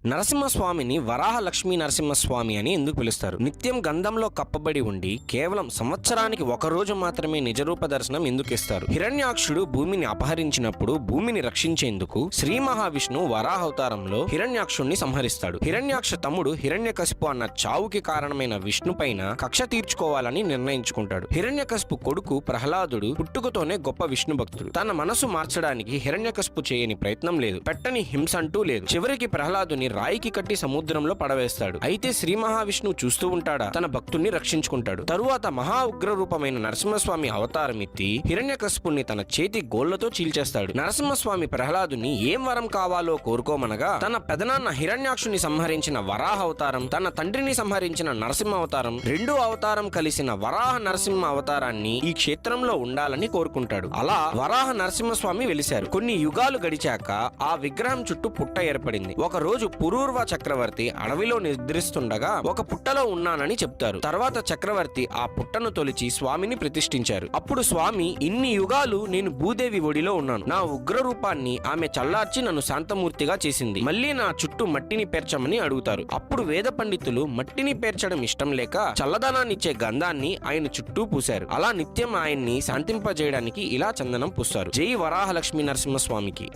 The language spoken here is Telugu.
నరసింహస్వామిని వరాహ లక్ష్మీ నరసింహస్వామి అని ఎందుకు పిలుస్తారు? నిత్యం గంధంలో కప్పబడి ఉండి కేవలం సంవత్సరానికి ఒక రోజు మాత్రమే నిజరూప దర్శనం ఎందుకు ఇస్తారు? హిరణ్యాక్షుడు భూమిని అపహరించినప్పుడు భూమిని రక్షించేందుకు శ్రీ మహావిష్ణువు వరాహ అవతారంలో హిరణ్యాక్షుణ్ణి సంహరిస్తాడు. హిరణ్యాక్ష తమ్ముడు హిరణ్యకశిపు అన్న చావుకి కారణమైన విష్ణు పైన కక్ష తీర్చుకోవాలని నిర్ణయించుకుంటాడు. హిరణ్యకశిపు కొడుకు ప్రహ్లాదుడు పుట్టుకతోనే గొప్ప విష్ణు భక్తుడు. తన మనసు మార్చడానికి హిరణ్యకశిపు చేయని ప్రయత్నం లేదు, పెట్టని హింస అంటూ లేదు. చివరికి ప్రహ్లాదుని రాయికి కట్టి సముద్రంలో పడవేస్తాడు. అయితే శ్రీ మహావిష్ణువు చూస్తూ ఉంటాడా? తన భక్తుణ్ణి రక్షించుకుంటాడు. తరువాత మహా ఉగ్ర రూపమైన నరసింహస్వామి అవతారం ఎత్తి హిరణ్యకశిపుణ్ణి తన చేతి గోళ్లతో చీల్చేస్తాడు. నరసింహస్వామి ప్రహ్లాదుని ఏం వరం కావాలో కోరుకోమనగా తన పెదనాన్న హిరణ్యాక్షుని సంహరించిన వరాహ అవతారం, తన తండ్రిని సంహరించిన నరసింహ అవతారం, రెండో అవతారం కలిసిన వరాహ నరసింహ అవతారాన్ని ఈ క్షేత్రంలో ఉండాలని కోరుకుంటాడు. అలా వరాహ నరసింహస్వామి వెలిశారు. కొన్ని యుగాలు గడిచాక ఆ విగ్రహం చుట్టూ పుట్ట ఏర్పడింది. ఒక రోజు పురూర్వ చక్రవర్తి అడవిలో నిద్రిస్తుండగా ఒక పుట్టలో ఉన్నానని చెప్తారు. తర్వాత చక్రవర్తి ఆ పుట్టను తొలిచి స్వామిని ప్రతిష్ఠించారు. అప్పుడు స్వామి, ఇన్ని యుగాలు నేను భూదేవి ఒడిలో ఉన్నాను. నా ఉగ్ర రూపాన్ని ఆమె చల్లార్చి నన్ను శాంతమూర్తిగా చేసింది. మళ్ళీ నా చుట్టూ మట్టిని పేర్చమని అడుగుతారు. అప్పుడు వేద పండితులు మట్టిని పేర్చడం ఇష్టం లేక చల్లదనాన్నిచ్చే గంధాన్ని ఆయన చుట్టూ పూశారు. అలా నిత్యం ఆయన్ని శాంతింపజేయడానికి ఇలా చందనం పూస్తారు. జై వరాహ లక్ష్మీ నరసింహస్వామికి.